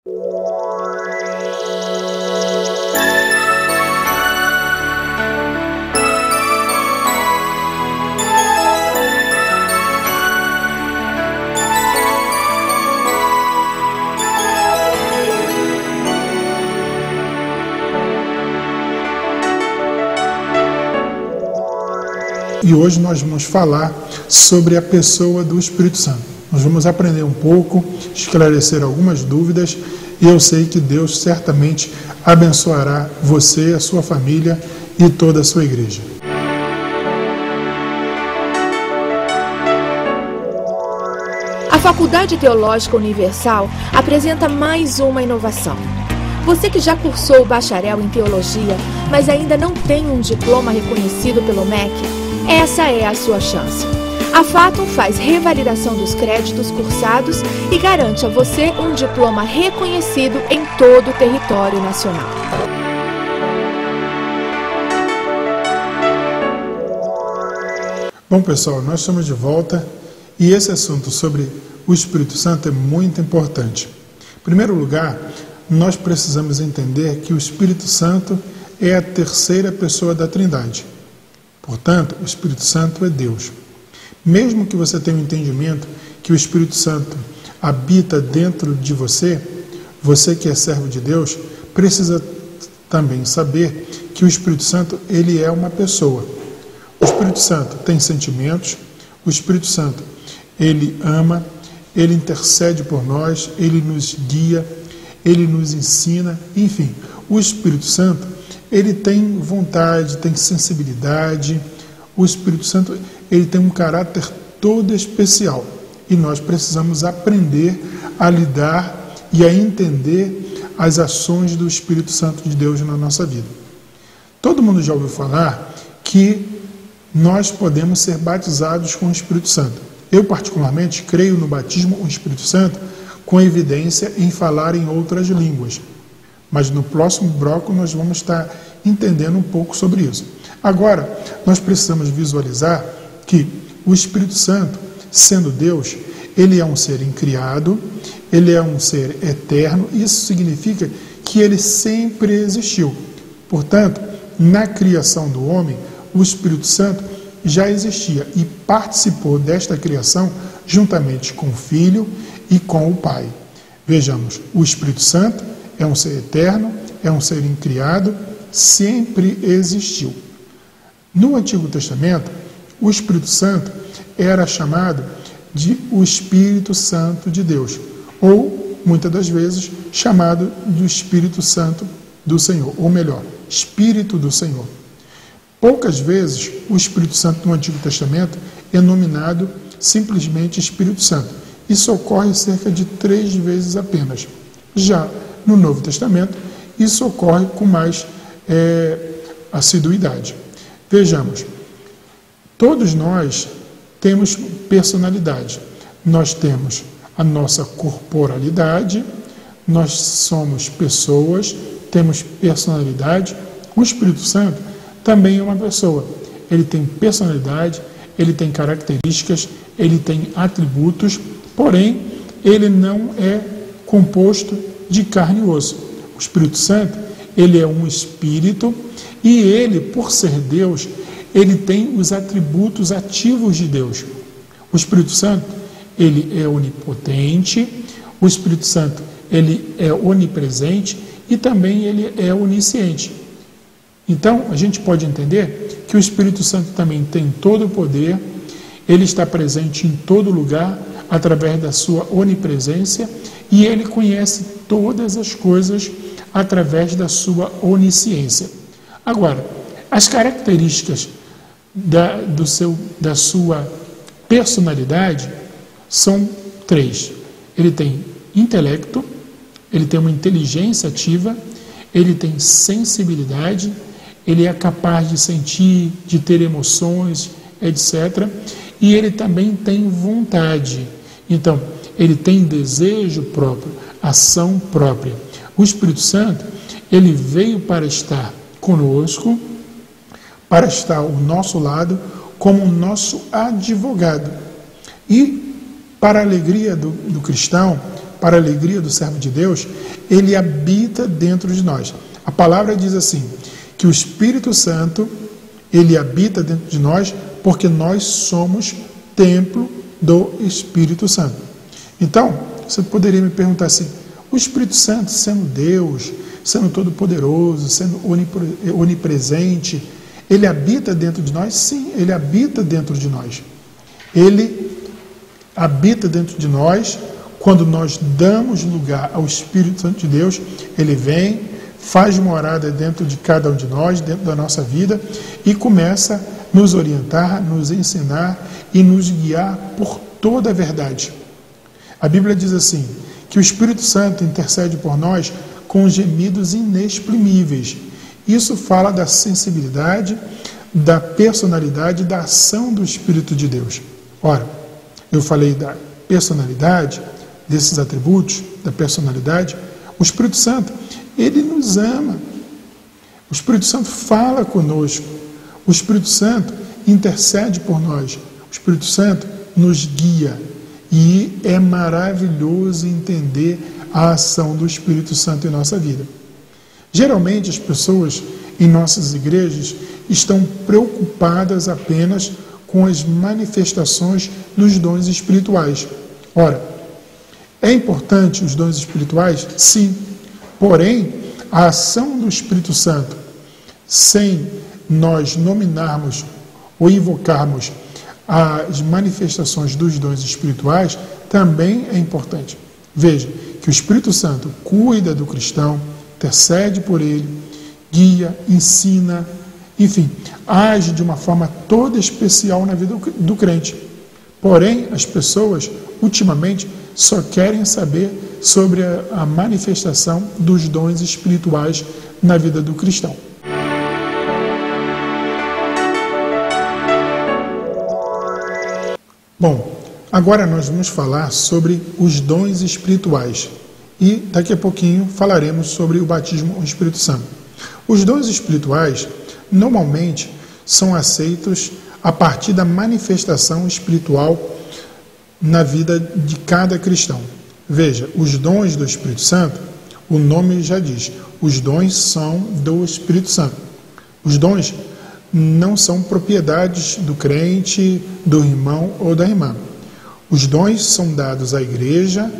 E hoje nós vamos falar sobre a pessoa do Espírito Santo. Nós vamos aprender um pouco, esclarecer algumas dúvidas, e eu sei que Deus certamente abençoará você, a sua família e toda a sua igreja. A Faculdade Teológica Universal apresenta mais uma inovação. Você que já cursou o bacharel em teologia, mas ainda não tem um diploma reconhecido pelo MEC, essa é a sua chance. A Fatum faz revalidação dos créditos cursados e garante a você um diploma reconhecido em todo o território nacional. Bom, pessoal, nós estamos de volta e esse assunto sobre o Espírito Santo é muito importante. Em primeiro lugar, nós precisamos entender que o Espírito Santo é a terceira pessoa da Trindade. Portanto, o Espírito Santo é Deus. Mesmo que você tenha um entendimento que o Espírito Santo habita dentro de você, você que é servo de Deus, precisa também saber que o Espírito Santo, ele é uma pessoa. O Espírito Santo tem sentimentos, o Espírito Santo, ele ama, ele intercede por nós, ele nos guia, ele nos ensina, enfim, o Espírito Santo, ele tem vontade, tem sensibilidade. O Espírito Santo, ele tem um caráter todo especial. E nós precisamos aprender a lidar e a entender as ações do Espírito Santo de Deus na nossa vida. Todo mundo já ouviu falar que nós podemos ser batizados com o Espírito Santo. Eu, particularmente, creio no batismo com o Espírito Santo com evidência em falar em outras línguas. Mas no próximo bloco nós vamos estar entendendo um pouco sobre isso. Agora, nós precisamos visualizar que o Espírito Santo, sendo Deus, ele é um ser incriado, ele é um ser eterno, isso significa que ele sempre existiu. Portanto, na criação do homem, o Espírito Santo já existia e participou desta criação juntamente com o Filho e com o Pai. Vejamos, o Espírito Santo é um ser eterno, é um ser incriado, sempre existiu. No Antigo Testamento, o Espírito Santo era chamado de o Espírito Santo de Deus, ou, muitas das vezes, chamado de Espírito Santo do Senhor, ou melhor, Espírito do Senhor. Poucas vezes o Espírito Santo no Antigo Testamento é nominado simplesmente Espírito Santo. Isso ocorre cerca de 3 vezes apenas. Já no Novo Testamento, isso ocorre com mais assiduidade. Vejamos, todos nós temos personalidade. Nós temos a nossa corporalidade, nós somos pessoas, temos personalidade. O Espírito Santo também é uma pessoa. Ele tem personalidade, ele tem características, ele tem atributos, porém, ele não é composto de carne e osso. O Espírito Santo, ele é um espírito e ele, por ser Deus, ele tem os atributos ativos de Deus. O Espírito Santo, ele é onipotente, o Espírito Santo, ele é onipresente e também ele é onisciente. Então, a gente pode entender que o Espírito Santo também tem todo o poder, ele está presente em todo lugar através da sua onipresença e ele conhece todas as coisas através da sua onisciência. Agora, as características da sua personalidade são 3. Ele tem intelecto, ele tem uma inteligência ativa, ele tem sensibilidade, ele é capaz de sentir, de ter emoções, etc. E ele também tem vontade. Então, ele tem desejo próprio, ação própria. O Espírito Santo, ele veio para estar conosco, para estar ao nosso lado, como nosso advogado. E, para a alegria do cristão, para a alegria do servo de Deus, ele habita dentro de nós. A palavra diz assim, que o Espírito Santo, ele habita dentro de nós porque nós somos templo do Espírito Santo. Então, você poderia me perguntar assim, o Espírito Santo, sendo Deus, sendo todo-poderoso, sendo onipresente, ele habita dentro de nós? Sim, ele habita dentro de nós. Ele habita dentro de nós quando nós damos lugar ao Espírito Santo de Deus. Ele vem, faz morada dentro de cada um de nós, dentro da nossa vida, e começa a nos orientar, nos ensinar e nos guiar por toda a verdade. A Bíblia diz assim, que o Espírito Santo intercede por nós com gemidos inexprimíveis. Isso fala da sensibilidade, da personalidade, da ação do Espírito de Deus. Ora, eu falei da personalidade, desses atributos, da personalidade. O Espírito Santo, ele nos ama. O Espírito Santo fala conosco. O Espírito Santo intercede por nós. O Espírito Santo nos guia. E é maravilhoso entender a ação do Espírito Santo em nossa vida. Geralmente as pessoas em nossas igrejas estão preocupadas apenas com as manifestações dos dons espirituais. Ora, é importante os dons espirituais? Sim. Porém, a ação do Espírito Santo, sem nós nominarmos ou invocarmos as manifestações dos dons espirituais, também é importante. Veja, que o Espírito Santo cuida do cristão, intercede por ele, guia, ensina, enfim, age de uma forma toda especial na vida do crente. Porém, as pessoas, ultimamente, só querem saber sobre a manifestação dos dons espirituais na vida do cristão. Bom, agora nós vamos falar sobre os dons espirituais e daqui a pouquinho falaremos sobre o batismo com o Espírito Santo. Os dons espirituais normalmente são aceitos a partir da manifestação espiritual na vida de cada cristão. Veja, os dons do Espírito Santo, o nome já diz, os dons são do Espírito Santo. Os dons não são propriedades do crente, do irmão ou da irmã. Os dons são dados à igreja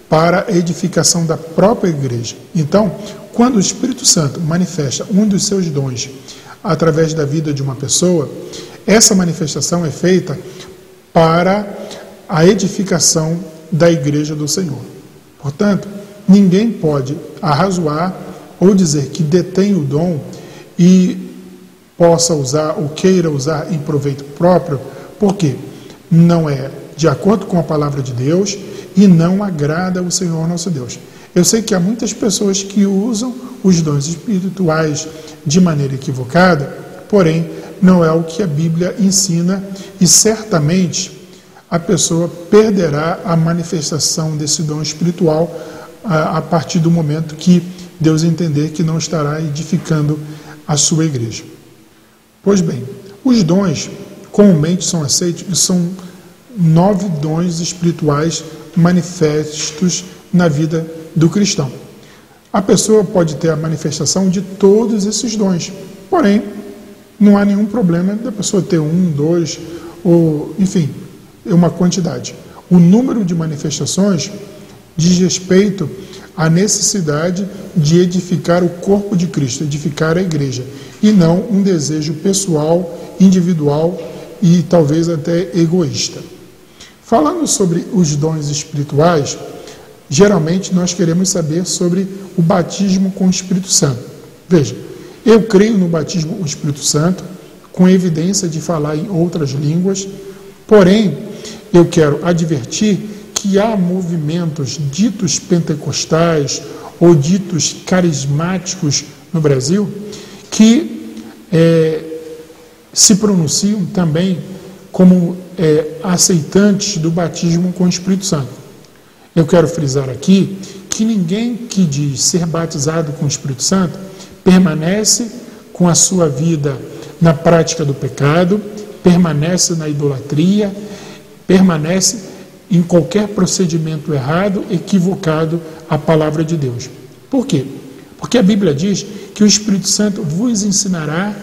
para a edificação da própria igreja. Então, quando o Espírito Santo manifesta um dos seus dons através da vida de uma pessoa, essa manifestação é feita para a edificação da igreja do Senhor. Portanto, ninguém pode arrazoar ou dizer que detém o dom e possa usar ou queira usar em proveito próprio, porque não é de acordo com a palavra de Deus e não agrada o Senhor nosso Deus. Eu sei que há muitas pessoas que usam os dons espirituais de maneira equivocada, porém, não é o que a Bíblia ensina e certamente a pessoa perderá a manifestação desse dom espiritual a partir do momento que Deus entender que não estará edificando a sua igreja. Pois bem, os dons comumente são aceitos e são 9 dons espirituais manifestos na vida do cristão. A pessoa pode ter a manifestação de todos esses dons, porém, não há nenhum problema da pessoa ter 1, 2, ou, enfim, uma quantidade. O número de manifestações diz respeito à necessidade de edificar o corpo de Cristo, edificar a igreja, e não um desejo pessoal, individual e talvez até egoísta. Falando sobre os dons espirituais, geralmente nós queremos saber sobre o batismo com o Espírito Santo. Veja, eu creio no batismo com o Espírito Santo, com evidência de falar em outras línguas, porém, eu quero advertir que há movimentos ditos pentecostais ou ditos carismáticos no Brasil que se pronunciam também como aceitantes do batismo com o Espírito Santo. Eu quero frisar aqui que ninguém que diz ser batizado com o Espírito Santo permanece com a sua vida na prática do pecado, permanece na idolatria, permanece em qualquer procedimento errado, equivocado à palavra de Deus. Por quê? Porque a Bíblia diz que o Espírito Santo vos ensinará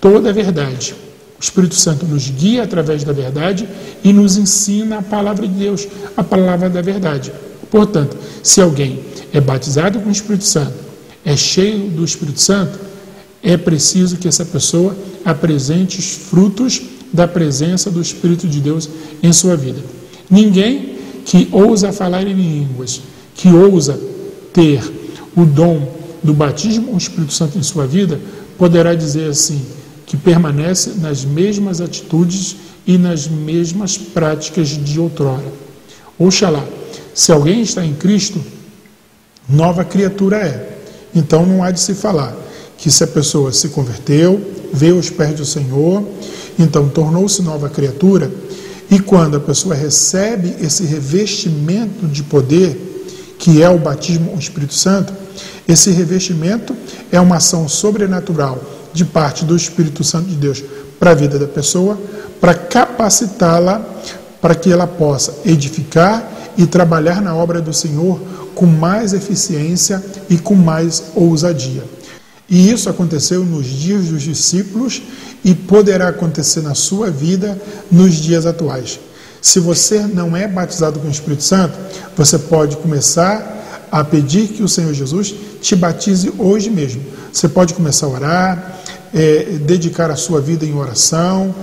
toda a verdade. O Espírito Santo nos guia através da verdade e nos ensina a palavra de Deus, a palavra da verdade. Portanto, se alguém é batizado com o Espírito Santo, é cheio do Espírito Santo, é preciso que essa pessoa apresente os frutos da presença do Espírito de Deus em sua vida. Ninguém que ousa falar em línguas, que ousa ter o dom do batismo com o Espírito Santo em sua vida, poderá dizer assim, que permanece nas mesmas atitudes e nas mesmas práticas de outrora. Oxalá, se alguém está em Cristo, nova criatura é. Então não há de se falar que se a pessoa se converteu, veio aos pés do Senhor, então tornou-se nova criatura, e quando a pessoa recebe esse revestimento de poder, que é o batismo com o Espírito Santo, esse revestimento é uma ação sobrenatural de parte do Espírito Santo de Deus para a vida da pessoa, para capacitá-la para que ela possa edificar e trabalhar na obra do Senhor com mais eficiência e com mais ousadia. E isso aconteceu nos dias dos discípulos e poderá acontecer na sua vida nos dias atuais. Se você não é batizado com o Espírito Santo, você pode começar a pedir que o Senhor Jesus te batize hoje mesmo. Você pode começar a orar, dedicar a sua vida em oração,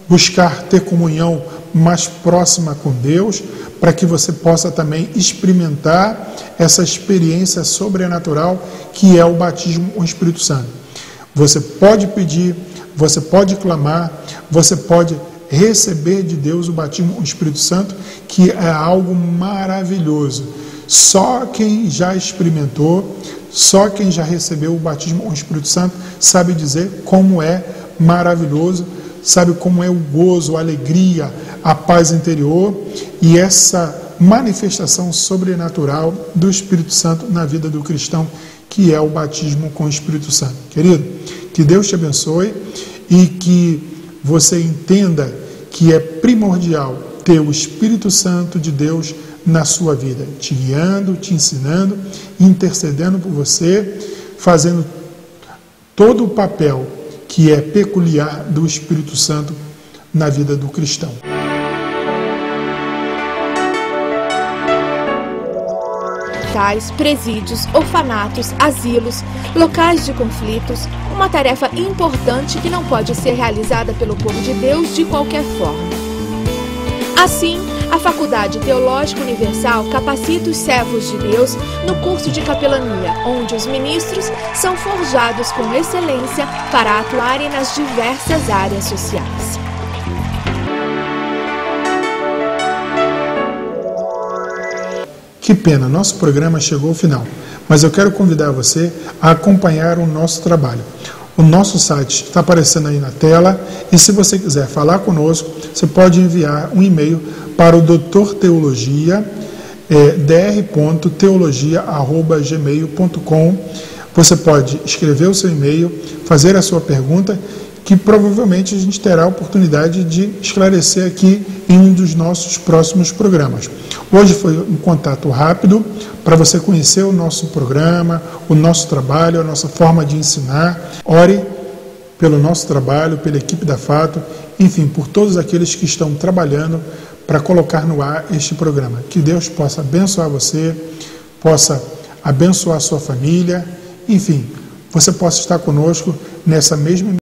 buscar ter comunhão mais próxima com Deus, para que você possa também experimentar essa experiência sobrenatural que é o batismo com o Espírito Santo. Você pode pedir, você pode clamar, você pode receber de Deus o batismo com o Espírito Santo, que é algo maravilhoso. Só quem já experimentou, só quem já recebeu o batismo com o Espírito Santo sabe dizer como é maravilhoso, sabe como é o gozo, a alegria, a paz interior e essa manifestação sobrenatural do Espírito Santo na vida do cristão, que é o batismo com o Espírito Santo. Querido, que Deus te abençoe e que você entenda que é primordial ter o Espírito Santo de Deus na sua vida, te guiando, te ensinando, intercedendo por você, fazendo todo o papel que é peculiar do Espírito Santo na vida do cristão. Hospitais, presídios, orfanatos, asilos, locais de conflitos, uma tarefa importante que não pode ser realizada pelo povo de Deus de qualquer forma. Assim, a Faculdade Teológica Universal capacita os servos de Deus no curso de capelania, onde os ministros são forjados com excelência para atuarem nas diversas áreas sociais. Que pena, nosso programa chegou ao final, mas eu quero convidar você a acompanhar o nosso trabalho. O nosso site está aparecendo aí na tela e se você quiser falar conosco, você pode enviar um e-mail para o doutorteologia, dr.teologia@gmail.com. Você pode escrever o seu e-mail, fazer a sua pergunta, que provavelmente a gente terá a oportunidade de esclarecer aqui em um dos nossos próximos programas. Hoje foi um contato rápido para você conhecer o nosso programa, o nosso trabalho, a nossa forma de ensinar. Ore pelo nosso trabalho, pela equipe da Fato, enfim, por todos aqueles que estão trabalhando para colocar no ar este programa. Que Deus possa abençoar você, possa abençoar a sua família, enfim, você possa estar conosco nessa mesma